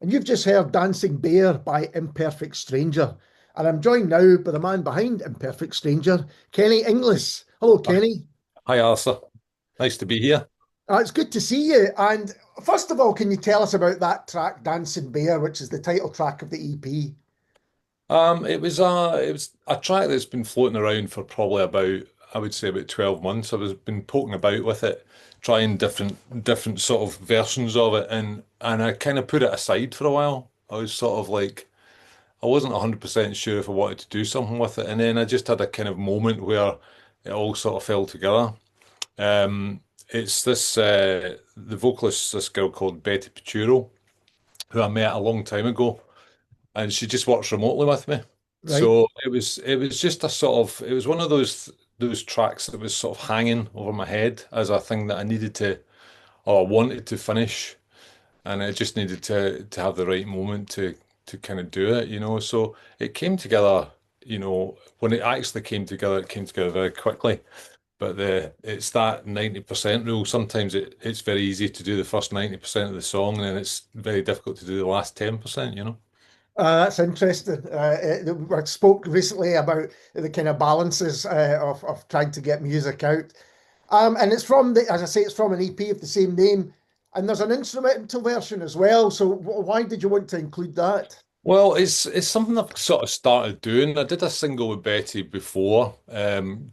And you've just heard Dancing Bear by Imperfect Stranger. And I'm joined now by the man behind Imperfect Stranger, Kenny Inglis. Hello, Hi, Kenny. hi, Arthur. Nice to be here. It's good to see you. And first of all, can you tell us about that track, Dancing Bear, which is the title track of the EP? It was a track that's been floating around for probably about, I would say, about 12 months. I was been poking about with it, trying different sort of versions of it, and I kind of put it aside for a while. I was sort of like, I wasn't 100% sure if I wanted to do something with it, and then I just had a kind of moment where it all sort of fell together. It's the vocalist, this girl called Betty Picciurro, who I met a long time ago, and she just works remotely with me. Right. So it was just a sort of it was one of those tracks that was sort of hanging over my head as a thing that I needed to or I wanted to finish, and I just needed to have the right moment to kind of do it, you know. So it came together, you know, when it actually came together, it came together very quickly. But it's that 90% rule. Sometimes it's very easy to do the first 90% of the song, and then it's very difficult to do the last 10%, you know. That's interesting. I spoke recently about the kind of balances of trying to get music out. And it's from as I say, it's from an EP of the same name, and there's an instrumental version as well. So why did you want to include that? Well, it's something I've sort of started doing. I did a single with Betty before,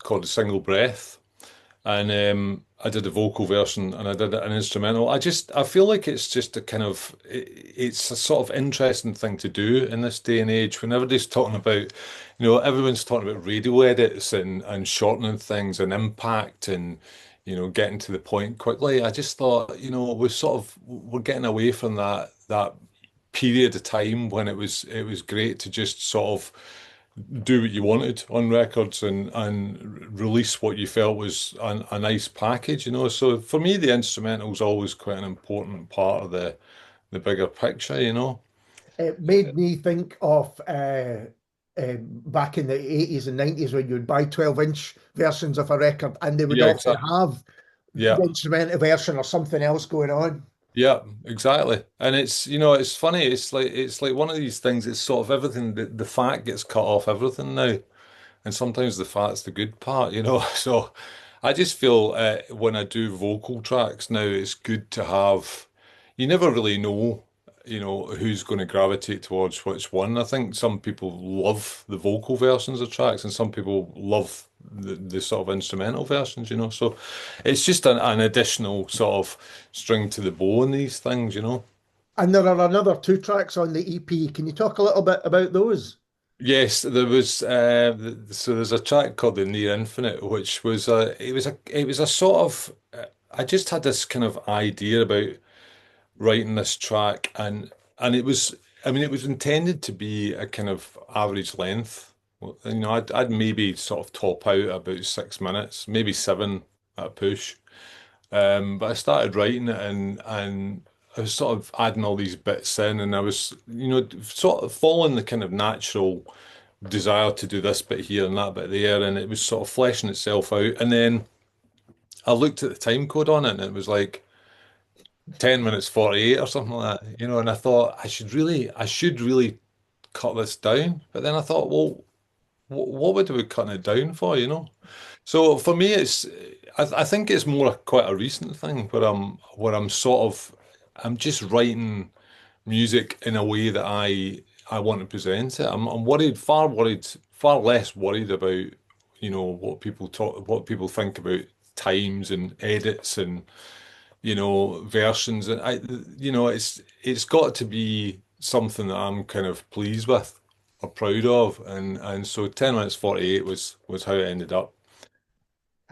called "A Single Breath," and I did a vocal version and I did an instrumental. I feel like it's just a kind of it's a sort of interesting thing to do in this day and age when everybody's talking about, everyone's talking about radio edits and shortening things and impact and getting to the point quickly. I just thought, we're getting away from that period of time when it was great to just sort of do what you wanted on records and release what you felt was a nice package, you know. So for me, the instrumental's always quite an important part of the bigger picture, you know. It made me think of back in the 80s and 90s when you would buy 12-inch versions of a record and they would Yeah, often exactly. have Yeah, the instrumental version or something else going on. yeah, exactly. And it's funny. It's like one of these things. It's sort of everything. The fat gets cut off everything now, and sometimes the fat's the good part, you know. So I just feel when I do vocal tracks now, it's good to have. You never really know, who's going to gravitate towards which one. I think some people love the vocal versions of tracks, and some people love the sort of instrumental versions, you know. So it's just an additional sort of string to the bow in these things, you know. And there are another two tracks on the EP. Can you talk a little bit about those? Yes, there was so there's a track called The Near Infinite, which was a sort of I just had this kind of idea about writing this track and it was I mean it was intended to be a kind of average length. Well, I'd maybe sort of top out at about 6 minutes, maybe seven at a push. But I started writing it and I was sort of adding all these bits in and I was, sort of following the kind of natural desire to do this bit here and that bit there, and it was sort of fleshing itself out. And then I looked at the time code on it and it was like 10 minutes 48 or something like that, and I thought I should really cut this down. But then I thought, well, what would we be cutting it down for, you know? So for me, I think it's more quite a recent thing where I'm sort of I'm just writing music in a way that I want to present it. I'm worried, far less worried about, what people think about times and edits and, versions. And it's got to be something that I'm kind of pleased with or proud of. And so 10 minutes 48 was how it ended up.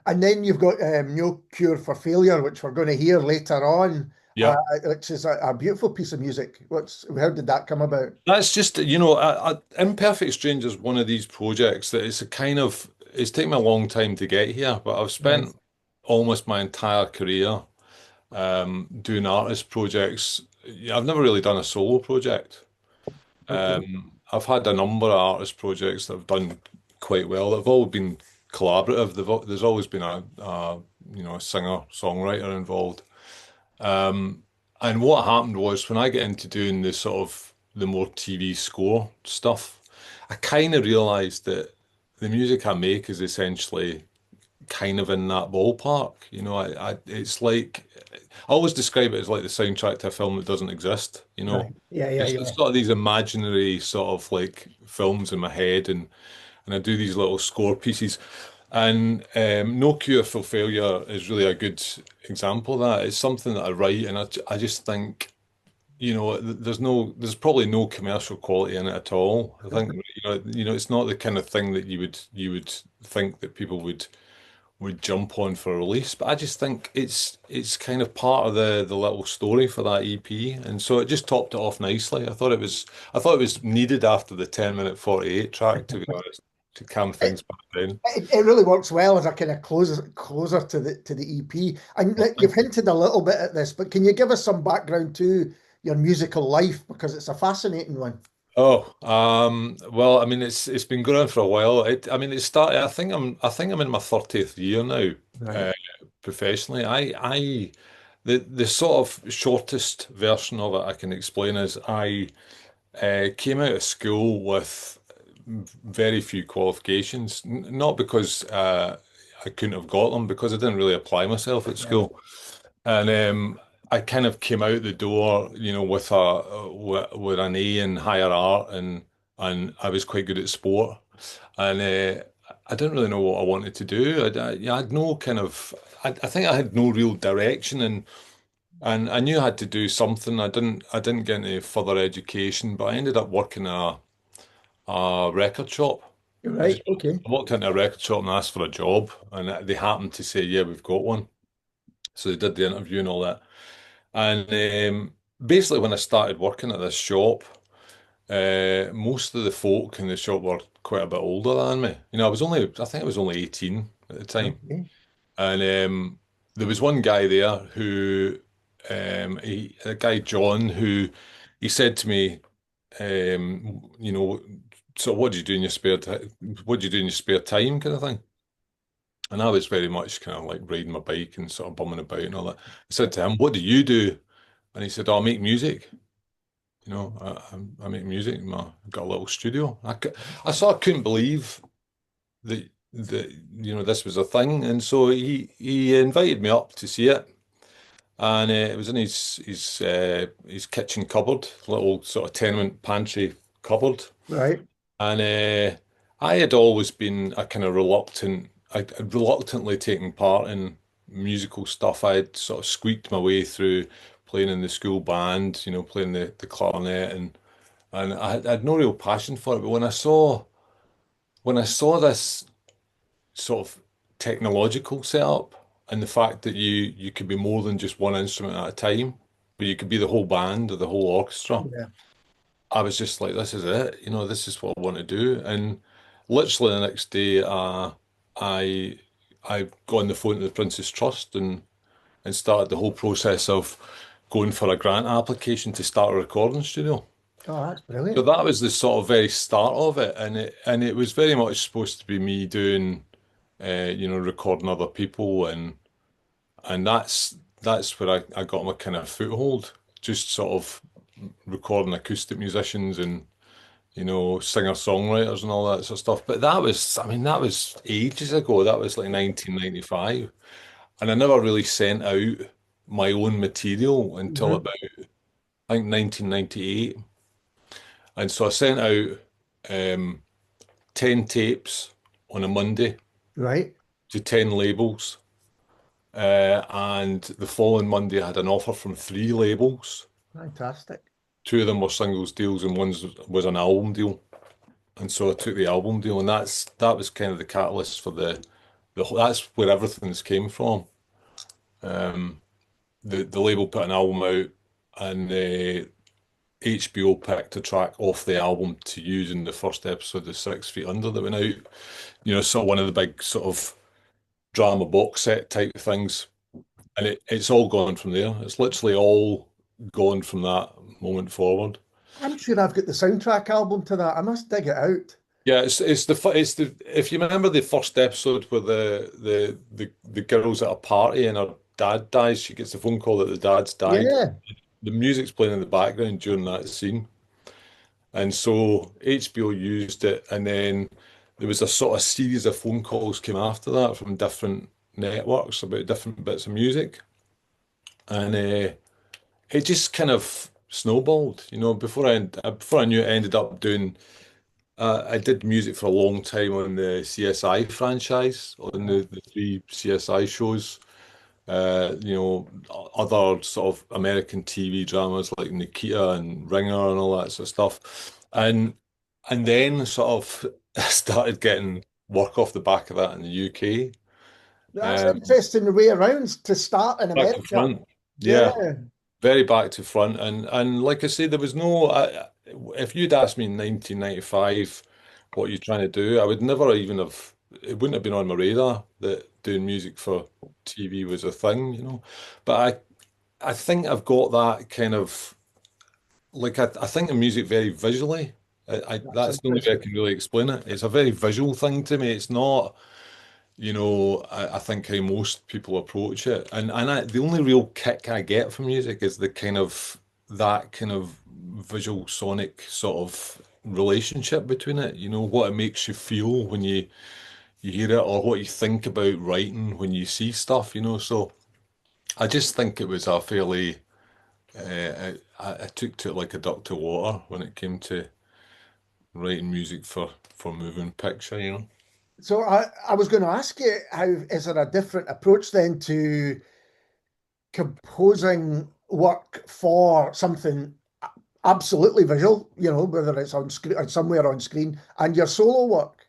And then you've got No Cure for Failure, which we're going to hear later on, Yeah. which is a beautiful piece of music. How did that come about? That's just, Imperfect Stranger is one of these projects that it's taken me a long time to get here, but I've Right. spent almost my entire career doing artist projects. Yeah, I've never really done a solo project. Okay. I've had a number of artist projects that have done quite well. They've all been collaborative. There's always been a singer, songwriter involved. And what happened was when I get into doing the sort of the more TV score stuff, I kind of realized that the music I make is essentially kind of in that ballpark. It's like I always describe it as like the soundtrack to a film that doesn't exist. Right. Yeah, yeah, It's yeah. got these imaginary sort of like films in my head, and I do these little score pieces. And No Cure for Failure is really a good example of that. It's something that I write, and I just think, there's probably no commercial quality in it at all. I think, it's not the kind of thing that you would think that people would jump on for a release. But I just think it's kind of part of the little story for that EP, and so it just topped it off nicely. I thought it was needed after the 10-minute 48 track, to be honest, to calm It, things back down. it really works well as a kind of closer to the EP. And Well, like, you've thank you. hinted a little bit at this, but can you give us some background to your musical life because it's a fascinating one. Oh, well, I mean, it's been going on for a while. I mean, it started. I think I'm in my 30th year now, Right. uh, professionally. The sort of shortest version of it I can explain is I came out of school with very few qualifications. Not because I couldn't have got them, because I didn't really apply myself at Right. school. And I kind of came out the door, with with an A in higher art, and I was quite good at sport, and I didn't really know what I wanted to do. I had no kind of, I think I had no real direction, and I knew I had to do something. I didn't get any further education, but I ended up working a record shop. I Right. just Okay. I walked into a record shop and asked for a job, and they happened to say, "Yeah, we've got one." So they did the interview and all that. And basically, when I started working at this shop, most of the folk in the shop were quite a bit older than me. I think I was only 18 at the time. Okay. And there was one guy there a guy John, who he said to me, so what do you do in your spare time? What do you do in your spare time, kind of thing? And I was very much kind of like riding my bike and sort of bumming about and all that. I said to him, "What do you do?" And he said, "Oh, I make music. I make music. I've got a little studio." I sort of couldn't believe that this was a thing, and so he invited me up to see it, and it was in his kitchen cupboard, little sort of tenement pantry cupboard, Right. and I had always been a kind of I'd reluctantly taken part in musical stuff. I had sort of squeaked my way through playing in the school band, playing the clarinet, and I had no real passion for it. But when I saw this sort of technological setup, and the fact that you could be more than just one instrument at a time, but you could be the whole band or the whole orchestra, Yeah. I was just like, this is it. This is what I want to do. And literally the next day, I I got on the phone to the Prince's Trust and started the whole process of going for a grant application to start a recording studio. Oh, that's So brilliant. that was the sort of very start of it, and it was very much supposed to be me doing, recording other people, and that's where I got my kind of foothold, just sort of recording acoustic musicians and singer-songwriters and all that sort of stuff. But I mean, that was ages ago. That was like 1995. And I never really sent out my own material until Hmm. about, I think, 1998. And so I sent out um, 10 tapes on a Monday Right. to 10 labels. And the following Monday, I had an offer from three labels. Fantastic. Two of them were singles deals, and one was an album deal. And so I took the album deal, and that was kind of the catalyst for that's where everything's came from. Um, the label put an album out, and HBO picked a track off the album to use in the first episode of 6 Feet Under that went out. So one of the big sort of drama box set type things, and it's all gone from there. It's literally all gone from that moment forward. I'm sure I've got the soundtrack album to that. I must dig it out. Yeah, it's the if you remember the first episode where the girl's at a party and her dad dies, she gets a phone call that the dad's died. Yeah. the music's playing in the background during that scene. And so HBO used it, and then there was a sort of series of phone calls came after that from different networks about different bits of music. And it just kind of snowballed, before I knew it, I ended up doing. I did music for a long time on the CSI franchise, on the three CSI shows. Other sort of American TV dramas like Nikita and Ringer and all that sort of stuff. And then sort of started getting work off the back of that in the UK. That's Um, interesting the way around to start in Back to America. front. Yeah, Yeah, very back to front. And like I say, there was no. If you'd asked me in 1995 what you're trying to do, I would never even have. It wouldn't have been on my radar that doing music for TV was a thing, you know. But I think I've got that kind of like I think of music very visually. that's That's the only way I interesting. can really explain it. It's a very visual thing to me. It's not. I think how most people approach it. The only real kick I get from music is the kind of that kind of visual sonic sort of relationship between it. You know, what it makes you feel when you hear it or what you think about writing when you see stuff, you know. So I just think it was a fairly I took to it like a duck to water when it came to writing music for moving picture, you know. So I was going to ask you, how is there a different approach then to composing work for something absolutely visual, whether it's on screen or somewhere on screen, and your solo work,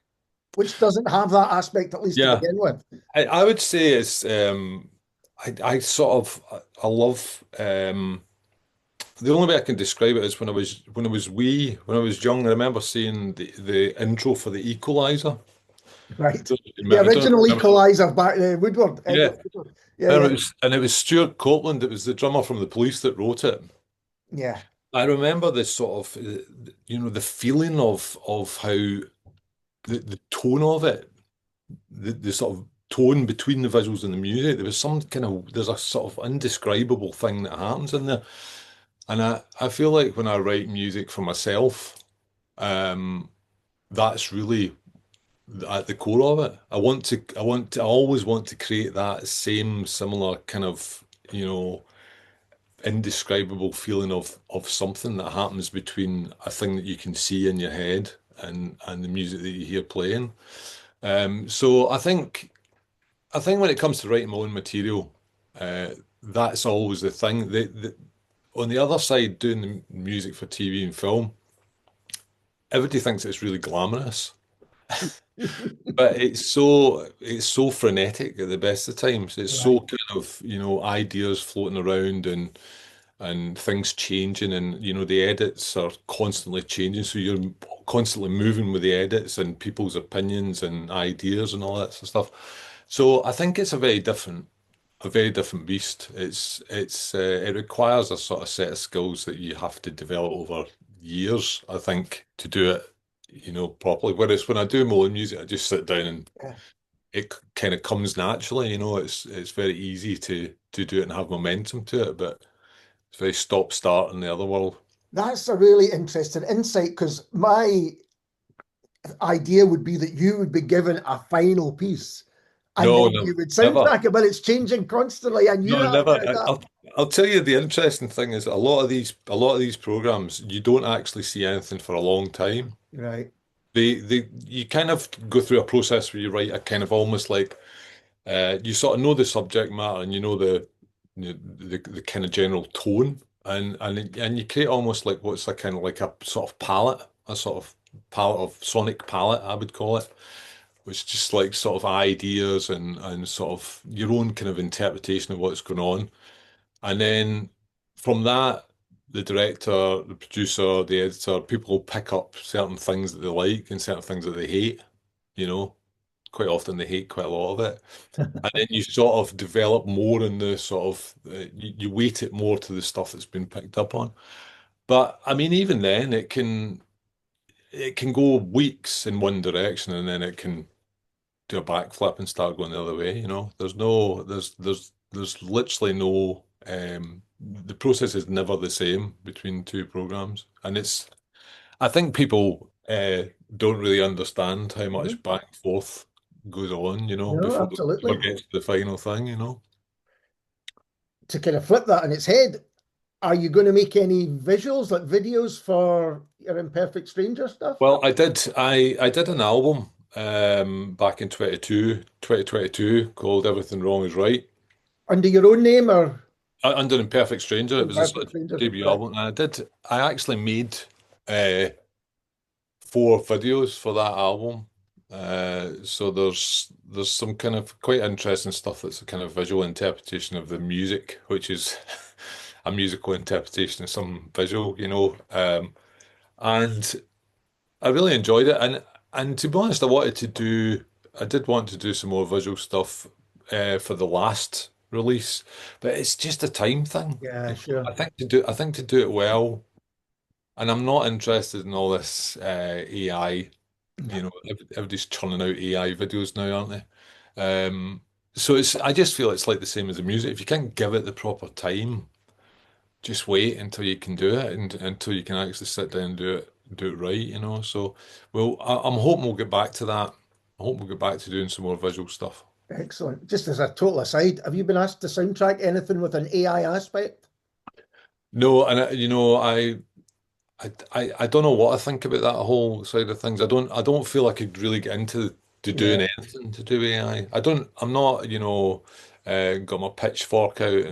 which doesn't have that aspect, at least to Yeah, begin with. I would say it's I sort of I love the only way I can describe it is when I was young. I remember seeing the intro for the Equalizer. Right. The I don't original remember. equalizer back Woodward, Yeah, Edward Woodward. Yeah, yeah, and it was Stuart Copeland. It was the drummer from the Police that wrote it. yeah. I remember this sort of the feeling of how the tone of it, the sort of tone between the visuals and the music. There's a sort of indescribable thing that happens in there. And I feel like when I write music for myself, um, that's really at the core of it. I always want to create that same similar kind of, indescribable feeling of something that happens between a thing that you can see in your head and the music that you hear playing. So I think when it comes to writing my own material, uh, that's always the thing. On the other side, doing the music for TV and film, everybody thinks it's really glamorous, but it's so frenetic at the best of times. It's so Right. kind of, ideas floating around and things changing, and the edits are constantly changing, so you're constantly moving with the edits and people's opinions and ideas and all that sort of stuff. So I think it's a very different beast. It requires a sort of set of skills that you have to develop over years, I think, to do it, properly. Whereas when I do my own music, I just sit down and Yeah. it kind of comes naturally, it's very easy to do it and have momentum to it, but it's very stop start in the other world. That's a really interesting insight, because my idea would be that you would be given a final piece and No, then no, you would never. soundtrack it, but it's changing constantly and you No, have never. to adapt. I'll tell you the interesting thing is a lot of these programs you don't actually see anything for a long time. Right. You kind of go through a process where you write a kind of almost like you sort of know the subject matter and you know the kind of general tone and you create almost like what's a kind of like a sort of palette, a sort of palette of sonic palette, I would call it, which is just like sort of ideas and sort of your own kind of interpretation of what's going on. And then from that, the director, the producer, the editor, people will pick up certain things that they like and certain things that they hate. You know, quite often they hate quite a lot of it. And then you sort of develop more in the sort of, you weight it more to the stuff that's been picked up on. But I mean, even then, it can go weeks in one direction and then it can do a backflip and start going the other way. There's literally no the process is never the same between two programs, and it's I think people don't really understand how Mhm. much back and forth goes on, No, before it ever absolutely. gets to the final thing. To kind of flip that on its head, are you going to make any visuals, like videos for your Imperfect Stranger stuff? Well, I did an album back in 2022 called Everything Wrong Is Right. Under your own name or Under Imperfect Stranger. It was a sort Imperfect of Stranger? debut Right. album, and I actually made uh, four videos for that album. So there's some kind of quite interesting stuff that's a kind of visual interpretation of the music, which is a musical interpretation of some visual. And I really enjoyed it. And to be honest, I did want to do some more visual stuff for the last release, but it's just a time thing. Yeah, sure. I think to do it well, and I'm not interested in all this AI. Everybody's churning out AI videos now, aren't they? So I just feel it's like the same as the music. If you can't give it the proper time, just wait until you can do it and until you can actually sit down and do it right. So, well, I'm hoping we'll get back to that. I hope we'll get back to doing some more visual stuff. Excellent. Just as a total aside, have you been asked to soundtrack anything with an AI aspect? No, and I don't know what I think about that whole side of things. I don't feel I could really get into to Yeah, doing anything to do with AI. I'm not, got my pitchfork out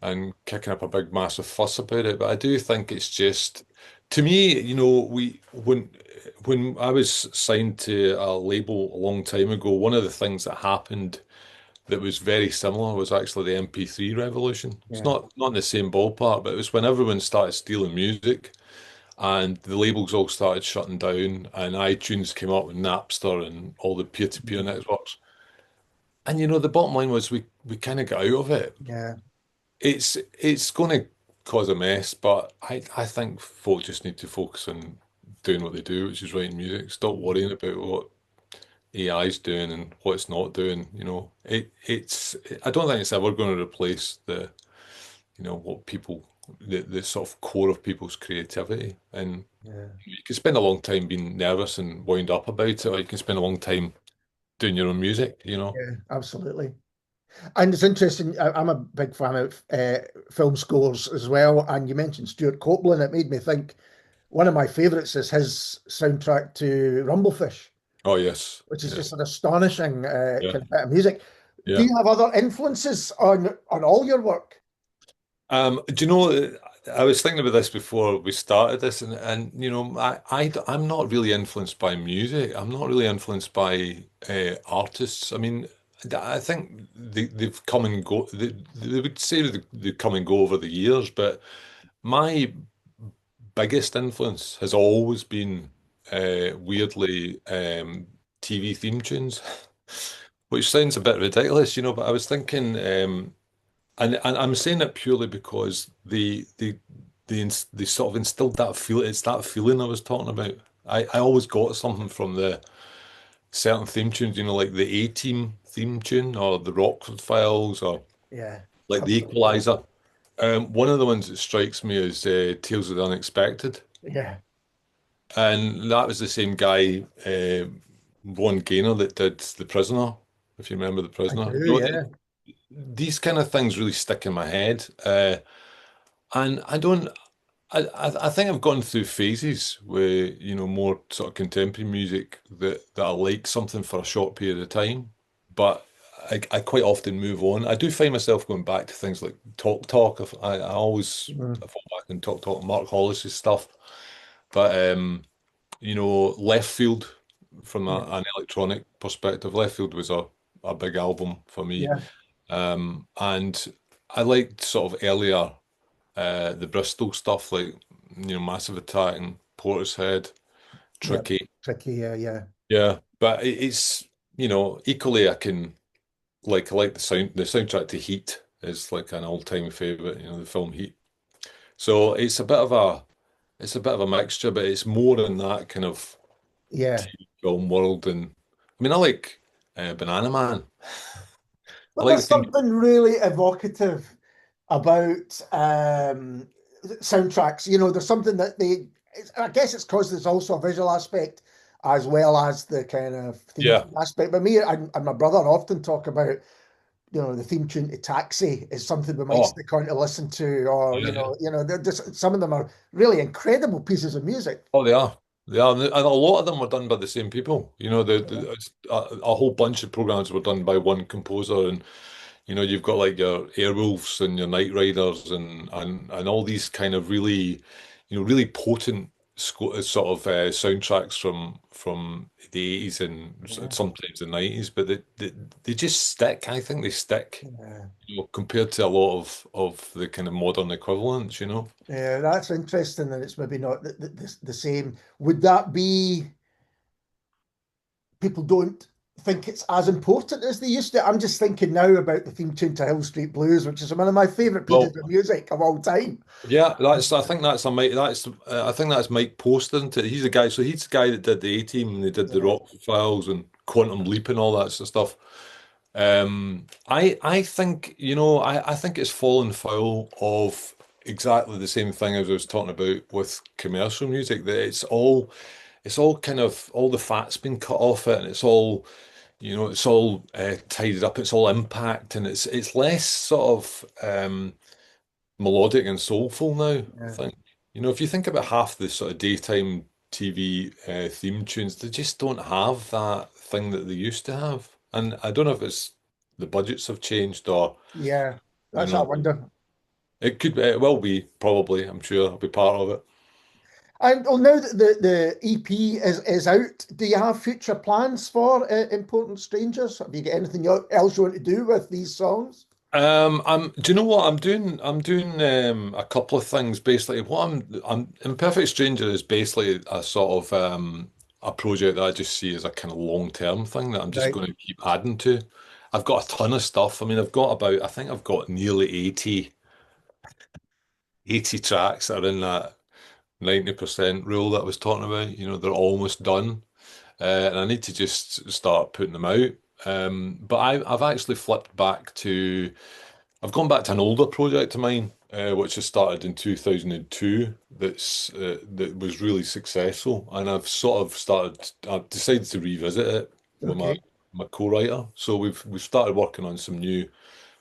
and kicking up a big massive fuss about it, but I do think it's just to me, we when I was signed to a label a long time ago, one of the things that happened that was very similar was actually the MP3 revolution. It's yeah, not in the same ballpark, but it was when everyone started stealing music and the labels all started shutting down, and iTunes came up with Napster and all the peer-to-peer mhm, networks. And the bottom line was we kind of got out of it. yeah, It's going to cause a mess, but I think folk just need to focus on doing what they do, which is writing music. Stop worrying about what AI is doing and what it's not doing. I don't think it's ever going to replace what people the sort of core of people's creativity. And yeah, you can spend a long time being nervous and wound up about it, or you can spend a long time doing your own music. yeah, absolutely. And it's interesting. I'm a big fan of film scores as well. And you mentioned Stuart Copeland. It made me think one of my favorites is his soundtrack to Rumblefish, Oh yes. which is Yeah. just an astonishing Yeah. kind of bit of music. Do Yeah. you have other influences on all your work? Do you know, I was thinking about this before we started this, and I'm not really influenced by music. I'm not really influenced by artists. I mean, I think they've come and go. They would say they come and go over the years, but my biggest influence has always been weirdly TV theme tunes, which sounds a bit ridiculous, but I was thinking. And I'm saying it purely because they sort of instilled that feel. It's that feeling I was talking about. I always got something from the certain theme tunes, like the A-Team theme tune or the Rockford Files or Yeah, like the absolutely. Equalizer. One of the ones that strikes me is Tales of the Unexpected, Yeah, and that was the same guy, Ron Gaynor, that did The Prisoner. If you remember The I Prisoner, do. Yeah, these kind of things really stick in my head. And I don't. I think I've gone through phases where, more sort of contemporary music that I like something for a short period of time, but I quite often move on. I do find myself going back to things like Talk Talk. I always mm, I fall back on Talk Talk, Mark Hollis's stuff, but Left Field from yeah, an electronic perspective, Left Field was a big album for me, yeah, and I liked sort of earlier the Bristol stuff like Massive Attack and Portishead, yeah. Tricky. Tricky. Yeah, yeah, Yeah, but it's equally I like the soundtrack to Heat is like an all-time favorite, the film Heat. So it's a bit of a mixture, but it's more in that kind of yeah. TV film world. And I mean, I like Banana Man. I But like the there's theme. something really evocative about soundtracks. You know, there's something that I guess it's because there's also a visual aspect as well as the kind of theme Yeah. tune aspect. But me and my brother often talk about, the theme tune to Taxi is something we might Oh, stick on to listen to, or yeah. they're just, some of them are really incredible pieces of music. Oh, they are. They are. And a lot of them were done by the same people. Yeah. A whole bunch of programs were done by one composer. And, you've got like your Airwolves and your Knight Riders and all these kind of really, really potent sort of soundtracks from the 80s and Yeah. sometimes the 90s. But they just stick. I think they stick, Yeah. compared to a lot of the kind of modern equivalents. Yeah, that's interesting that it's maybe not the same. Would that be people don't think it's as important as they used to? I'm just thinking now about the theme tune to Hill Street Blues, which is one of my favorite pieces Well, of music of all time. yeah, I think that's a Mike. I think that's Mike Post, isn't it? He's the guy. So he's the guy that did the A-Team and they did the Yeah, Rock Files and Quantum Leap and all that sort of stuff. I think I think it's fallen foul of exactly the same thing as I was talking about with commercial music. That it's all kind of all the fat's been cut off it, and it's all tidied up. It's all impact, and it's less sort of melodic and soulful now, I yeah, think. If you think about half the sort of daytime TV theme tunes, they just don't have that thing that they used to have. And I don't know if it's the budgets have changed or, yeah. you That's what I know, wonder. it will be probably, I'm sure I'll be part of it. And well, now that the EP is out, do you have future plans for Important Strangers? Have you got anything else you want to do with these songs? Do you know what I'm doing? I'm doing a couple of things. Basically, I'm Imperfect Stranger is basically a sort of a project that I just see as a kind of long-term thing that I'm just Right. going to keep adding to. I've got a ton of stuff. I mean, I think I've got nearly 80 tracks that are in that 90% rule that I was talking about. They're almost done. And I need to just start putting them out. But I've actually flipped back to I've gone back to an older project of mine, which I started in 2002. That was really successful, and I've decided to revisit it with my Okay. my co-writer. So we've started working on some new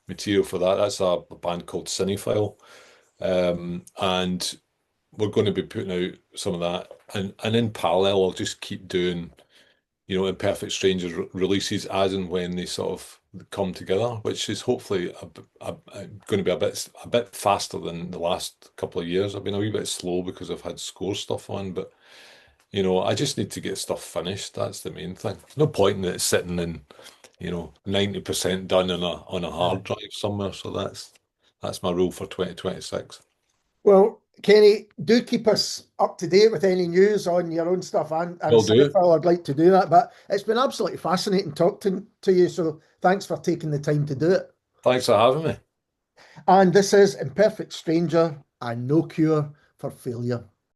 material for that. That's a band called Cinephile, and we're going to be putting out some of that. And in parallel, I'll just keep doing Imperfect Strangers releases as and when they sort of come together, which is hopefully going to be a bit faster than the last couple of years. I've been a wee bit slow because I've had score stuff on, but I just need to get stuff finished. That's the main thing. No point in it sitting in, 90% done on a hard drive somewhere. So that's my rule for 2026. Well, Kenny, do keep us up to date with any news on your own stuff and Will do. Cinephile. I'd like to do that, but it's been absolutely fascinating talking to you. So thanks for taking the time to do it. Thanks for having me. And this is Imperfect Stranger and No Cure for Failure.